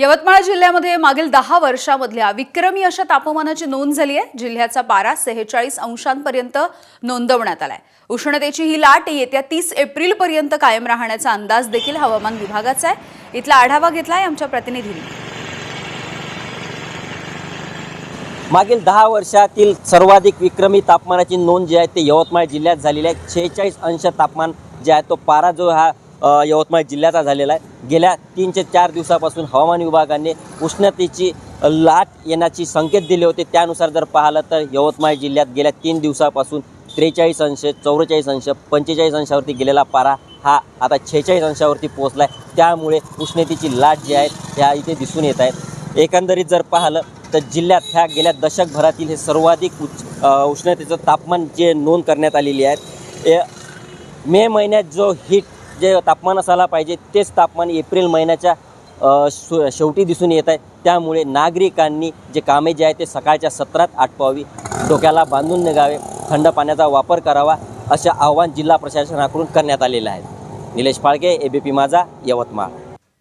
यवतमाळ जिल्ह्यामध्ये मागील 10 वर्षांमधल्या विक्रमी अशा तापमानाची नोंद झाली आहे। जिल्ह्याचा पारा 46 अंशांपर्यंत नोंदवण्यात आलाय। उष्णतेची ही लाट येत्या 30 एप्रिल पर्यंत कायम राहण्याचा अंदाज देखील हवामान विभागाचा आहे। इथला आढावा घेतलाय आमच्या प्रतिनिधींनी। मागील 10 वर्षातील सर्वाधिक विक्रमी तापमानाची नोंद जी आहे ते यवतमाळ जिल्ह्यात झालेली आहे। 46 अंश तापमान जे आहे तो पारा जो हा यवतमाळ जिल्ह्याचा झालेला आहे। गेल्या 3 ते 4 दिवसापासून हवामान विभागाने उष्णतेची लाट येण्याची संकेत दिले होते। त्यानुसार जर पाहिलं तर यवतमाळ जिल्ह्यात गेल्या 3 दिवसापासून 43 अंश 44 अंश 45 अंशावरती गेलेला पारा हा आता 46 अंशावरती पोहोचला आहे। त्यामुळे उष्णतेची लाट जी आहे त्या इथे दिसून येत आहे। एकंदरीत जर पाहिलं तर जिल्ह्यात ह्या गेल्या दशकभरातील हे सर्वाधिक उष्णतेचं तापमान जे नोंद करण्यात आलेली आहे। मे महिन्यात जो हिट जे तापमान असायला पाहिजे तेच तापमान एप्रिल महिन्याच्या शेवटी दिसून येत आहे। त्यामुळे नागरिकांनी जे कामे जे आहे ते सकाळच्या सत्रात आटपावी, डोक्याला बांधून निघावे, थंड पाण्याचा वापर करावा असे आवाहन जिल्हा प्रशासनाकडून करण्यात आलेले आहे। निलेश फाळके, एबीपी माझा, यवतमाळ।